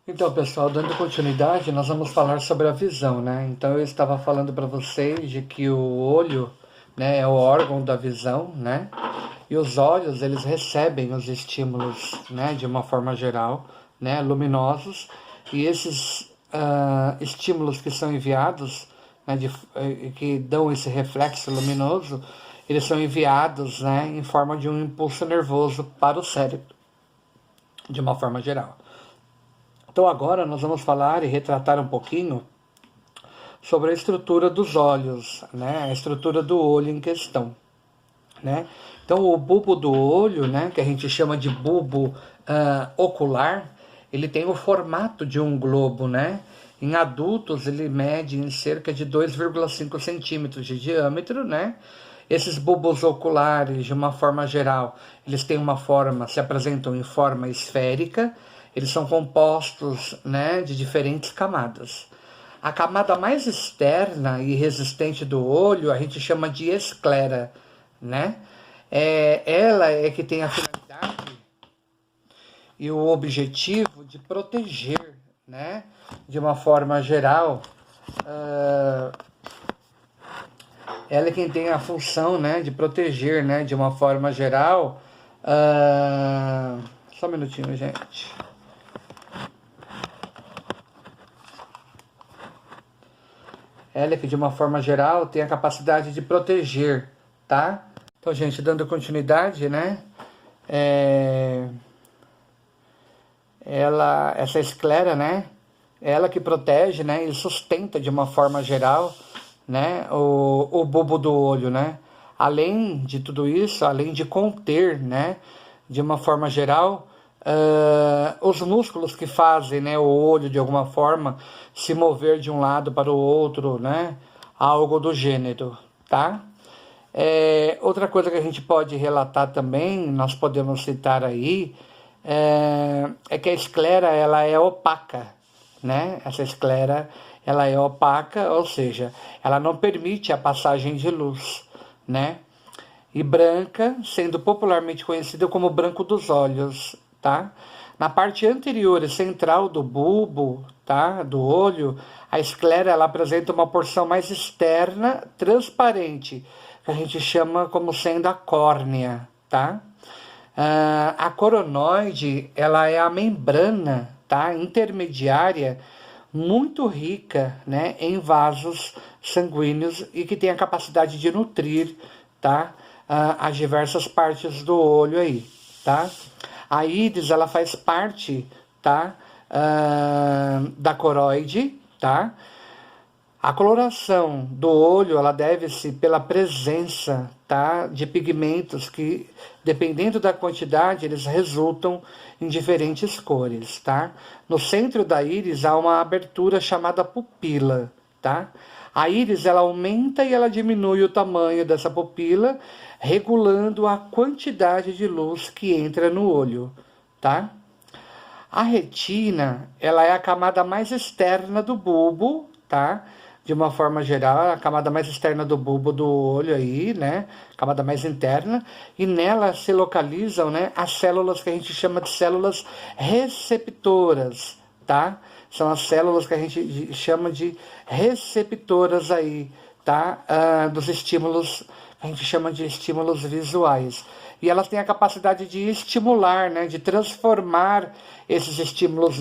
Então, pessoal, dando continuidade, nós vamos falar sobre a visão, né? Então, eu estava falando para vocês de que o olho, né, é o órgão da visão, né? E os olhos, eles recebem os estímulos, né, de uma forma geral, né, luminosos. E esses estímulos que são enviados, né, que dão esse reflexo luminoso, eles são enviados, né, em forma de um impulso nervoso para o cérebro, de uma forma geral. Então agora nós vamos falar e retratar um pouquinho sobre a estrutura dos olhos, né? A estrutura do olho em questão, né? Então o bulbo do olho, né, que a gente chama de bulbo ocular, ele tem o formato de um globo, né? Em adultos ele mede em cerca de 2,5 centímetros de diâmetro, né? Esses bulbos oculares, de uma forma geral, eles têm uma forma, se apresentam em forma esférica. Eles são compostos, né, de diferentes camadas. A camada mais externa e resistente do olho a gente chama de esclera, né? Ela é que tem a finalidade e o objetivo de proteger, né, de uma forma geral. Ela é quem tem a função, né, de proteger, né, de uma forma geral. Só um minutinho, gente. Ela que de uma forma geral tem a capacidade de proteger, tá? Então, gente, dando continuidade, né? Essa esclera, né? Ela que protege, né? E sustenta de uma forma geral, né? O bulbo do olho, né? Além de tudo isso, além de conter, né? De uma forma geral, os músculos que fazem, né, o olho de alguma forma se mover de um lado para o outro, né, algo do gênero, tá? Outra coisa que a gente pode relatar também, nós podemos citar aí, que a esclera ela é opaca, né? Essa esclera ela é opaca, ou seja, ela não permite a passagem de luz, né? E branca, sendo popularmente conhecida como branco dos olhos, tá? Na parte anterior e central do bulbo, tá, do olho, a esclera ela apresenta uma porção mais externa, transparente, que a gente chama como sendo a córnea, tá? A coronoide, ela é a membrana, tá, intermediária, muito rica, né, em vasos sanguíneos e que tem a capacidade de nutrir, tá, as diversas partes do olho aí, tá? A íris, ela faz parte, tá, da coroide, tá? A coloração do olho, ela deve-se pela presença, tá, de pigmentos que, dependendo da quantidade, eles resultam em diferentes cores, tá? No centro da íris há uma abertura chamada pupila, tá? A íris, ela aumenta e ela diminui o tamanho dessa pupila, regulando a quantidade de luz que entra no olho, tá? A retina, ela é a camada mais externa do bulbo, tá? De uma forma geral, a camada mais externa do bulbo do olho aí, né? Camada mais interna. E nela se localizam, né, as células que a gente chama de células receptoras, tá? São as células que a gente chama de receptoras aí, tá? Dos estímulos, a gente chama de estímulos visuais. E elas têm a capacidade de estimular, né, de transformar esses estímulos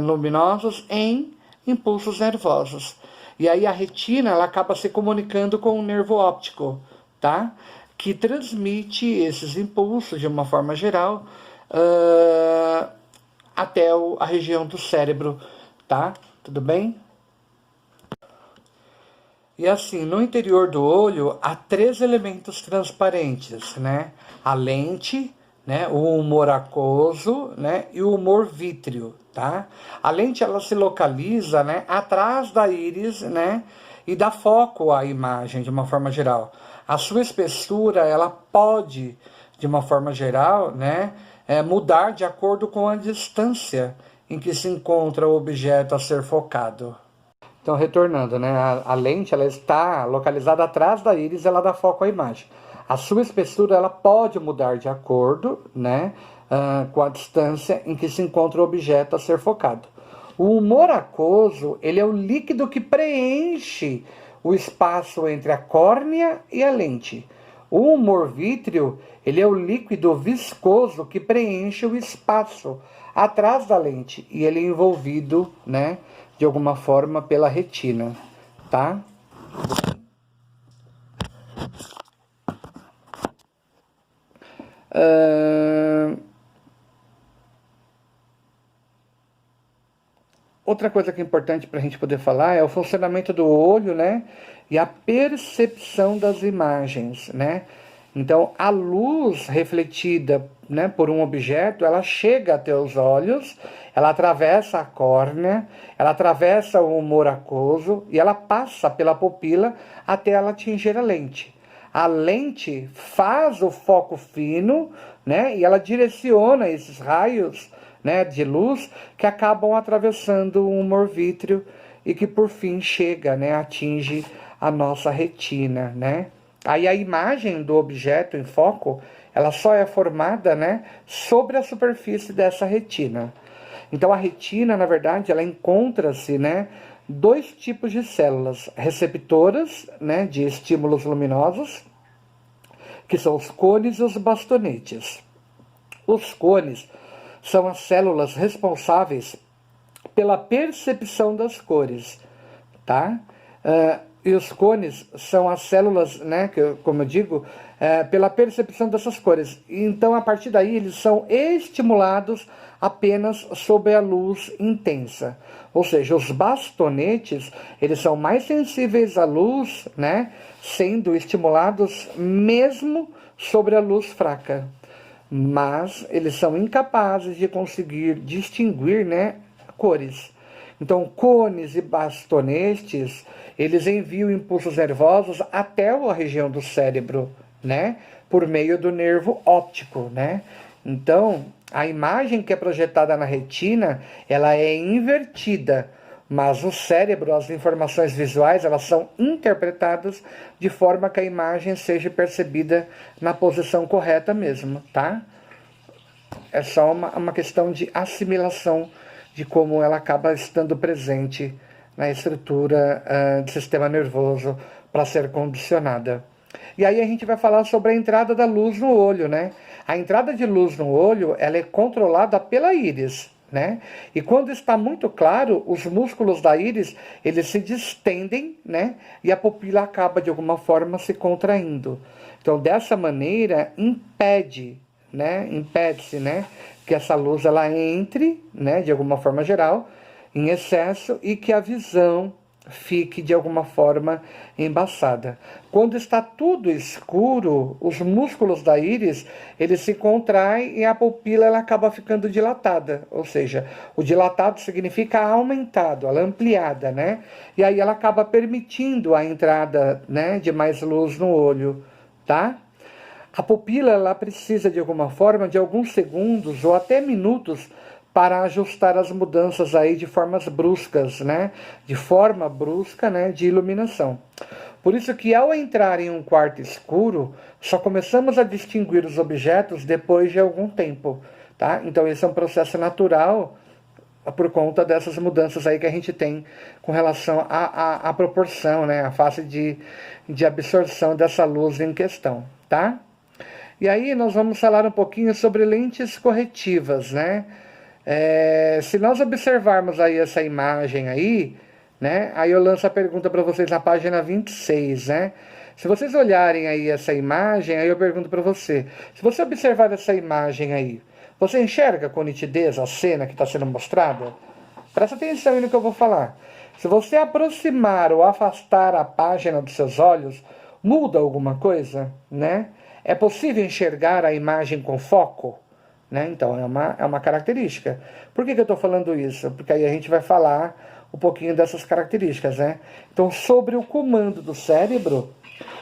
luminosos em impulsos nervosos. E aí a retina ela acaba se comunicando com o nervo óptico, tá? Que transmite esses impulsos de uma forma geral até a região do cérebro, tá? Tudo bem? E assim, no interior do olho há 3 elementos transparentes, né? A lente, né? O humor aquoso, né? E o humor vítreo, tá? A lente ela se localiza, né, atrás da íris, né? E dá foco à imagem de uma forma geral. A sua espessura ela pode, de uma forma geral, né, mudar de acordo com a distância em que se encontra o objeto a ser focado. Então, retornando, né? A lente ela está localizada atrás da íris, ela dá foco à imagem. A sua espessura ela pode mudar de acordo, né, com a distância em que se encontra o objeto a ser focado. O humor aquoso, ele é o líquido que preenche o espaço entre a córnea e a lente. O humor vítreo, ele é o líquido viscoso que preenche o espaço atrás da lente e ele é envolvido, né, de alguma forma pela retina, tá? Outra coisa que é importante para a gente poder falar é o funcionamento do olho, né? E a percepção das imagens, né? Então, a luz refletida, né, por um objeto, ela chega até os olhos, ela atravessa a córnea, ela atravessa o humor aquoso e ela passa pela pupila até ela atingir a lente. A lente faz o foco fino, né? E ela direciona esses raios, né, de luz que acabam atravessando o humor vítreo e que por fim chega, né, atinge a nossa retina, né? Aí a imagem do objeto em foco, ela só é formada, né, sobre a superfície dessa retina. Então a retina, na verdade, ela encontra-se, né, dois tipos de células receptoras, né, de estímulos luminosos, que são os cones e os bastonetes. Os cones são as células responsáveis pela percepção das cores, tá? E os cones são as células, né, que, como eu digo, pela percepção dessas cores. Então, a partir daí, eles são estimulados apenas sob a luz intensa. Ou seja, os bastonetes, eles são mais sensíveis à luz, né, sendo estimulados mesmo sobre a luz fraca. Mas eles são incapazes de conseguir distinguir, né, cores. Então, cones e bastonetes, eles enviam impulsos nervosos até a região do cérebro, né, por meio do nervo óptico, né. Então, a imagem que é projetada na retina, ela é invertida, mas no cérebro, as informações visuais, elas são interpretadas de forma que a imagem seja percebida na posição correta mesmo, tá? É só uma questão de assimilação de como ela acaba estando presente na estrutura do sistema nervoso para ser condicionada. E aí a gente vai falar sobre a entrada da luz no olho, né? A entrada de luz no olho, ela é controlada pela íris, né? E quando está muito claro, os músculos da íris, eles se distendem, né? E a pupila acaba de alguma forma se contraindo. Então, dessa maneira, impede-se, né, que essa luz ela entre, né, de alguma forma geral, em excesso e que a visão fique de alguma forma embaçada. Quando está tudo escuro, os músculos da íris, eles se contraem e a pupila ela acaba ficando dilatada, ou seja, o dilatado significa aumentado, ela ampliada, né? E aí ela acaba permitindo a entrada, né, de mais luz no olho, tá? A pupila ela precisa de alguma forma de alguns segundos ou até minutos para ajustar as mudanças aí de formas bruscas, né? De forma brusca, né, de iluminação. Por isso que ao entrar em um quarto escuro, só começamos a distinguir os objetos depois de algum tempo, tá? Então esse é um processo natural por conta dessas mudanças aí que a gente tem com relação à proporção, né? A fase de absorção dessa luz em questão, tá? E aí nós vamos falar um pouquinho sobre lentes corretivas, né? Se nós observarmos aí essa imagem aí, né? Aí eu lanço a pergunta para vocês na página 26, né? Se vocês olharem aí essa imagem, aí eu pergunto para você. Se você observar essa imagem aí, você enxerga com nitidez a cena que está sendo mostrada? Presta atenção aí no que eu vou falar. Se você aproximar ou afastar a página dos seus olhos, muda alguma coisa, né? É possível enxergar a imagem com foco? Né? Então, é uma característica. Por que eu estou falando isso? Porque aí a gente vai falar um pouquinho dessas características, né? Então, sobre o comando do cérebro,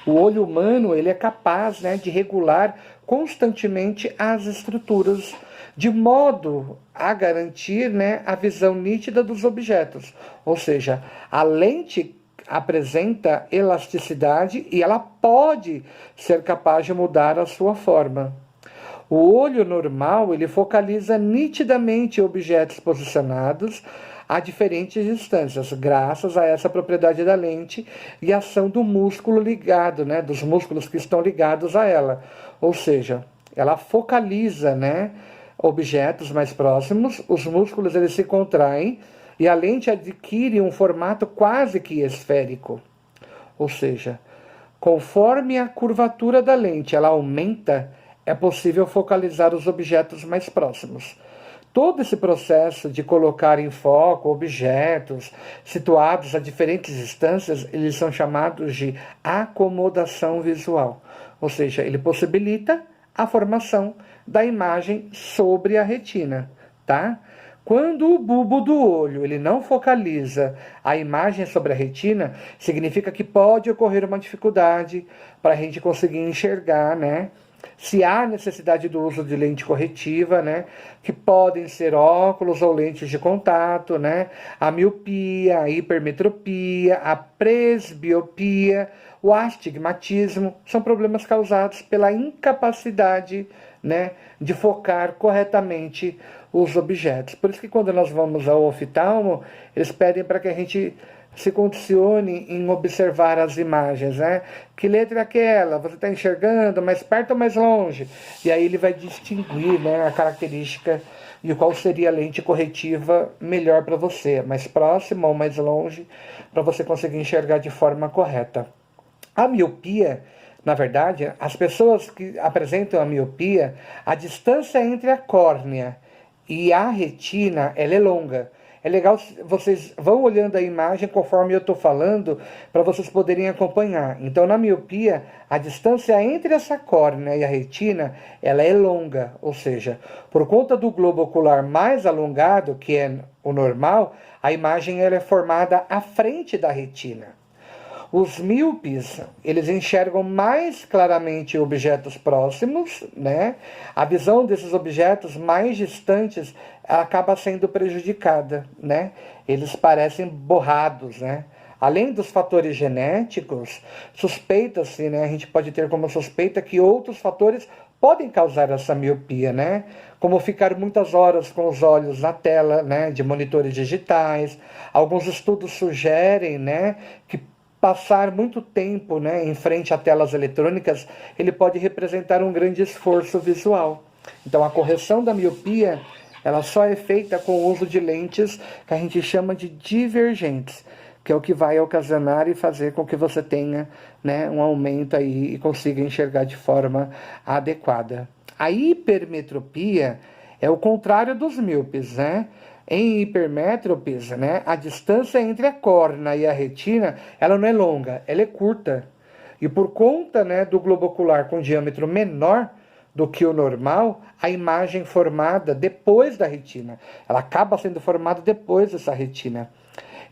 o olho humano ele é capaz, né, de regular constantemente as estruturas, de modo a garantir, né, a visão nítida dos objetos. Ou seja, a lente apresenta elasticidade e ela pode ser capaz de mudar a sua forma. O olho normal, ele focaliza nitidamente objetos posicionados a diferentes distâncias, graças a essa propriedade da lente e ação do músculo ligado, né, dos músculos que estão ligados a ela. Ou seja, ela focaliza, né, objetos mais próximos, os músculos eles se contraem e a lente adquire um formato quase que esférico. Ou seja, conforme a curvatura da lente ela aumenta, é possível focalizar os objetos mais próximos. Todo esse processo de colocar em foco objetos situados a diferentes distâncias, eles são chamados de acomodação visual. Ou seja, ele possibilita a formação da imagem sobre a retina, tá? Quando o bulbo do olho ele não focaliza a imagem sobre a retina, significa que pode ocorrer uma dificuldade para a gente conseguir enxergar, né? Se há necessidade do uso de lente corretiva, né, que podem ser óculos ou lentes de contato, né, a miopia, a hipermetropia, a presbiopia, o astigmatismo, são problemas causados pela incapacidade, né, de focar corretamente os objetos. Por isso que quando nós vamos ao oftalmo, eles pedem para que a gente se condicione em observar as imagens, né? Que letra é aquela? Você está enxergando mais perto ou mais longe? E aí ele vai distinguir, né, a característica de qual seria a lente corretiva melhor para você, mais próxima ou mais longe, para você conseguir enxergar de forma correta. A miopia, na verdade, as pessoas que apresentam a miopia, a distância entre a córnea e a retina, ela é longa. É legal, vocês vão olhando a imagem conforme eu estou falando, para vocês poderem acompanhar. Então, na miopia, a distância entre essa córnea e a retina, ela é longa. Ou seja, por conta do globo ocular mais alongado, que é o normal, a imagem ela é formada à frente da retina. Os míopes, eles enxergam mais claramente objetos próximos, né? A visão desses objetos mais distantes acaba sendo prejudicada, né? Eles parecem borrados, né? Além dos fatores genéticos, suspeita-se, né? A gente pode ter como suspeita que outros fatores podem causar essa miopia, né? Como ficar muitas horas com os olhos na tela, né? De monitores digitais. Alguns estudos sugerem, né? Que passar muito tempo, né, em frente a telas eletrônicas, ele pode representar um grande esforço visual. Então, a correção da miopia, ela só é feita com o uso de lentes que a gente chama de divergentes, que é o que vai ocasionar e fazer com que você tenha, né, um aumento aí e consiga enxergar de forma adequada. A hipermetropia é o contrário dos míopes, né? Em hipermétropes, né, a distância entre a córnea e a retina, ela não é longa, ela é curta. E por conta, né, do globo ocular com diâmetro menor do que o normal, a imagem formada depois da retina, ela acaba sendo formada depois dessa retina.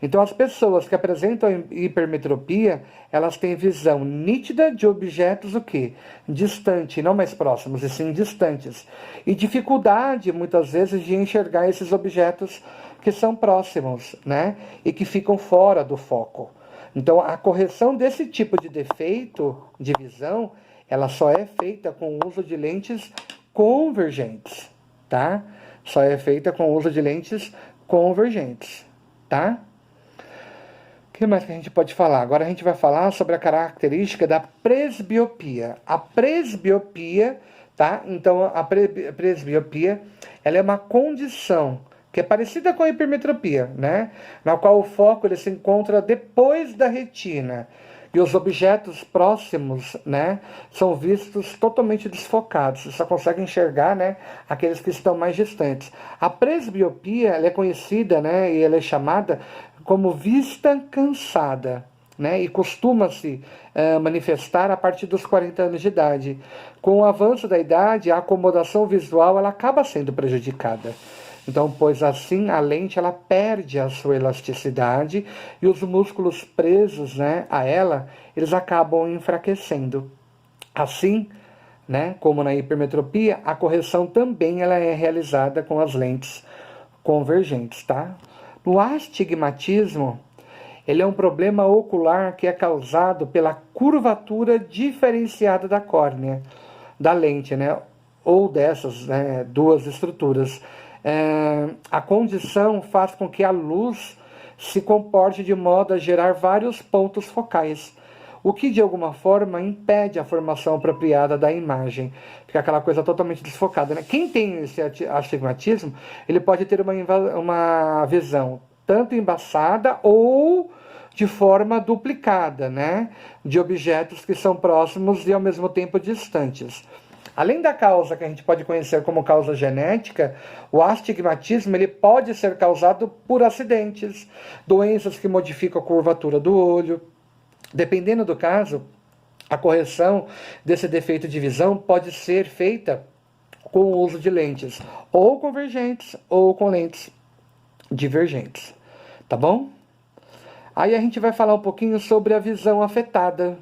Então, as pessoas que apresentam hipermetropia, elas têm visão nítida de objetos o quê? Distante, não mais próximos, e sim distantes. E dificuldade, muitas vezes, de enxergar esses objetos que são próximos, né? E que ficam fora do foco. Então, a correção desse tipo de defeito de visão, ela só é feita com o uso de lentes convergentes, tá? Só é feita com o uso de lentes convergentes, tá? O que mais que a gente pode falar? Agora a gente vai falar sobre a característica da presbiopia. A presbiopia, tá? Então, a presbiopia, ela é uma condição que é parecida com a hipermetropia, né? Na qual o foco ele se encontra depois da retina. E os objetos próximos, né, são vistos totalmente desfocados. Você só consegue enxergar, né, aqueles que estão mais distantes. A presbiopia ela é conhecida, né, e ela é chamada como vista cansada, né, e costuma-se manifestar a partir dos 40 anos de idade. Com o avanço da idade, a acomodação visual ela acaba sendo prejudicada. Então, pois assim, a lente ela perde a sua elasticidade e os músculos presos, né, a ela, eles acabam enfraquecendo. Assim, né, como na hipermetropia, a correção também ela é realizada com as lentes convergentes, tá? No astigmatismo, ele é um problema ocular que é causado pela curvatura diferenciada da córnea, da lente, né, ou dessas, né, duas estruturas. A condição faz com que a luz se comporte de modo a gerar vários pontos focais, o que de alguma forma impede a formação apropriada da imagem. Fica aquela coisa totalmente desfocada, né? Quem tem esse astigmatismo, ele pode ter uma visão tanto embaçada ou de forma duplicada, né? De objetos que são próximos e ao mesmo tempo distantes. Além da causa que a gente pode conhecer como causa genética, o astigmatismo ele pode ser causado por acidentes, doenças que modificam a curvatura do olho. Dependendo do caso, a correção desse defeito de visão pode ser feita com o uso de lentes ou convergentes ou com lentes divergentes. Tá bom? Aí a gente vai falar um pouquinho sobre a visão afetada.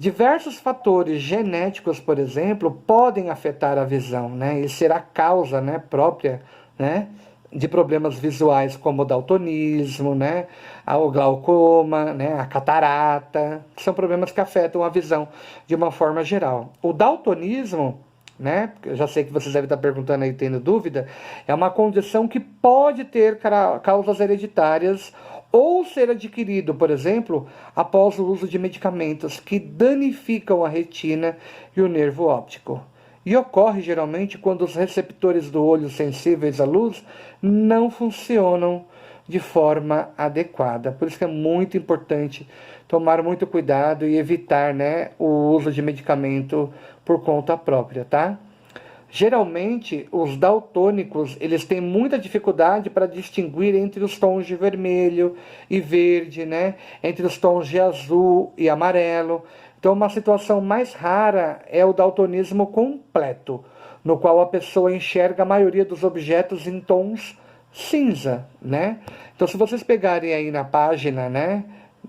Diversos fatores genéticos, por exemplo, podem afetar a visão, né? E ser a causa, né, própria, né, de problemas visuais como o daltonismo, né, o glaucoma, né, a catarata, que são problemas que afetam a visão de uma forma geral. O daltonismo, né, eu já sei que vocês devem estar perguntando aí, tendo dúvida, é uma condição que pode ter causas hereditárias ou ser adquirido, por exemplo, após o uso de medicamentos que danificam a retina e o nervo óptico. E ocorre geralmente quando os receptores do olho sensíveis à luz não funcionam de forma adequada. Por isso que é muito importante tomar muito cuidado e evitar, né, o uso de medicamento por conta própria, tá? Geralmente, os daltônicos, eles têm muita dificuldade para distinguir entre os tons de vermelho e verde, né? Entre os tons de azul e amarelo. Então, uma situação mais rara é o daltonismo completo, no qual a pessoa enxerga a maioria dos objetos em tons cinza, né? Então, se vocês pegarem aí na página, né?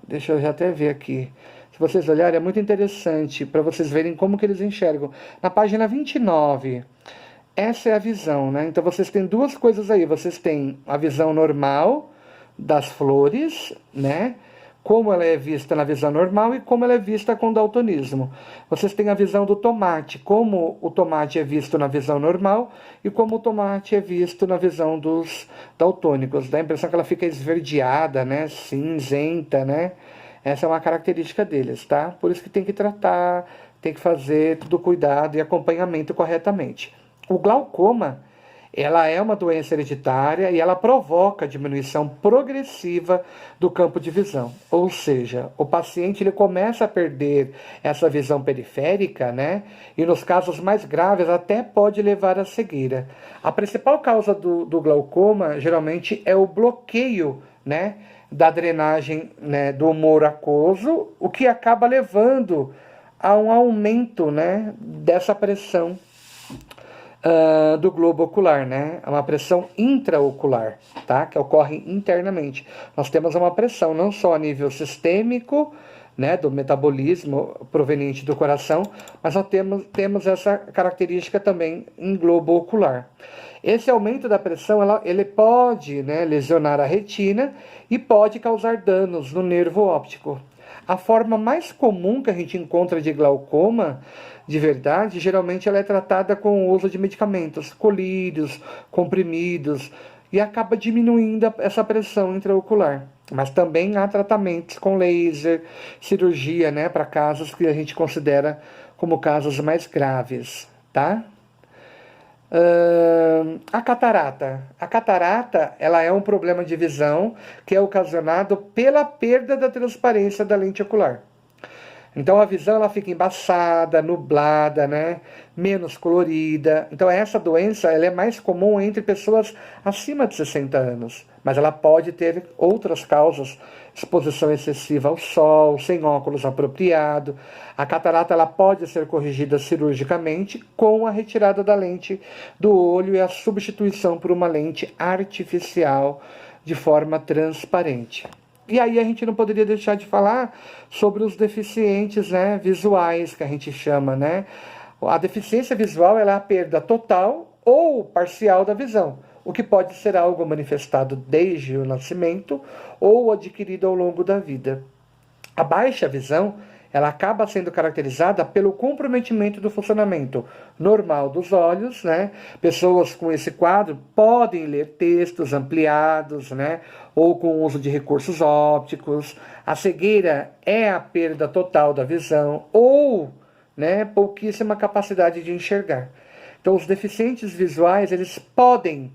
Deixa eu já até ver aqui. Se vocês olharem, é muito interessante para vocês verem como que eles enxergam. Na página 29, essa é a visão, né? Então vocês têm duas coisas aí. Vocês têm a visão normal das flores, né? Como ela é vista na visão normal e como ela é vista com daltonismo. Vocês têm a visão do tomate, como o tomate é visto na visão normal e como o tomate é visto na visão dos daltônicos. Dá a impressão que ela fica esverdeada, né? Cinzenta, né? Essa é uma característica deles, tá? Por isso que tem que tratar, tem que fazer tudo cuidado e acompanhamento corretamente. O glaucoma, ela é uma doença hereditária e ela provoca diminuição progressiva do campo de visão. Ou seja, o paciente ele começa a perder essa visão periférica, né? E nos casos mais graves até pode levar à cegueira. A principal causa do glaucoma, geralmente, é o bloqueio, né, da drenagem, né, do humor aquoso, o que acaba levando a um aumento, né, dessa pressão do globo ocular, né? É uma pressão intraocular, tá? Que ocorre internamente. Nós temos uma pressão não só a nível sistêmico, né, do metabolismo proveniente do coração, mas nós temos essa característica também em globo ocular. Esse aumento da pressão, ele pode, né, lesionar a retina e pode causar danos no nervo óptico. A forma mais comum que a gente encontra de glaucoma, de verdade, geralmente ela é tratada com o uso de medicamentos, colírios, comprimidos, e acaba diminuindo essa pressão intraocular. Mas também há tratamentos com laser, cirurgia, né, para casos que a gente considera como casos mais graves, tá? A catarata. A catarata, ela é um problema de visão que é ocasionado pela perda da transparência da lente ocular. Então a visão ela fica embaçada, nublada, né? Menos colorida. Então essa doença ela é mais comum entre pessoas acima de 60 anos. Mas ela pode ter outras causas, exposição excessiva ao sol, sem óculos apropriado. A catarata ela pode ser corrigida cirurgicamente com a retirada da lente do olho e a substituição por uma lente artificial de forma transparente. E aí a gente não poderia deixar de falar sobre os deficientes, né, visuais, que a gente chama, né? A deficiência visual ela é a perda total ou parcial da visão, o que pode ser algo manifestado desde o nascimento ou adquirido ao longo da vida. A baixa visão ela acaba sendo caracterizada pelo comprometimento do funcionamento normal dos olhos, né? Pessoas com esse quadro podem ler textos ampliados, né? Ou com uso de recursos ópticos. A cegueira é a perda total da visão ou, né, pouquíssima capacidade de enxergar. Então, os deficientes visuais, eles podem,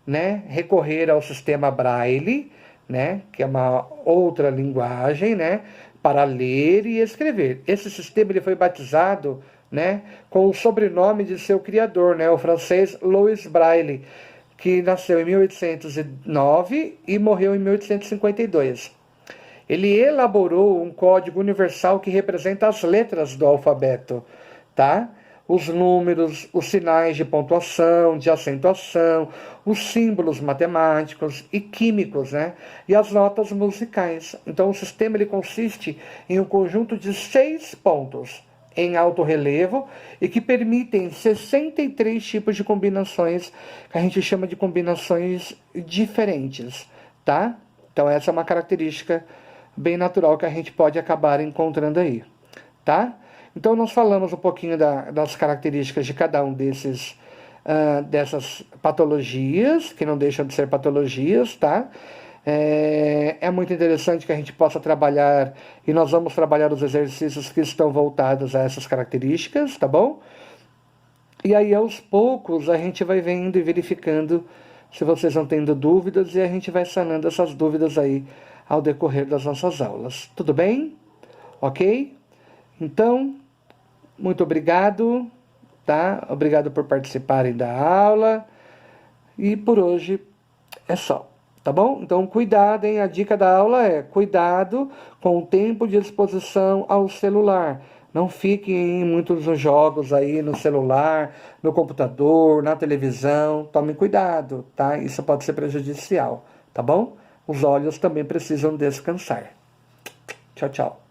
né, recorrer ao sistema Braille, né, que é uma outra linguagem, né, para ler e escrever. Esse sistema ele foi batizado, né, com o sobrenome de seu criador, né, o francês Louis Braille, que nasceu em 1809 e morreu em 1852. Ele elaborou um código universal que representa as letras do alfabeto, tá? Os números, os sinais de pontuação, de acentuação, os símbolos matemáticos e químicos, né? E as notas musicais. Então, o sistema ele consiste em um conjunto de 6 pontos em alto relevo e que permitem 63 tipos de combinações que a gente chama de combinações diferentes, tá? Então, essa é uma característica bem natural que a gente pode acabar encontrando aí, tá? Então, nós falamos um pouquinho das características de cada um dessas patologias, que não deixam de ser patologias, tá? É muito interessante que a gente possa trabalhar, e nós vamos trabalhar os exercícios que estão voltados a essas características, tá bom? E aí, aos poucos, a gente vai vendo e verificando se vocês vão tendo dúvidas, e a gente vai sanando essas dúvidas aí ao decorrer das nossas aulas. Tudo bem? Ok? Então, muito obrigado, tá? Obrigado por participarem da aula. E por hoje é só, tá bom? Então, cuidado, hein? A dica da aula é cuidado com o tempo de exposição ao celular. Não fiquem em muitos jogos aí no celular, no computador, na televisão. Tomem cuidado, tá? Isso pode ser prejudicial, tá bom? Os olhos também precisam descansar. Tchau, tchau.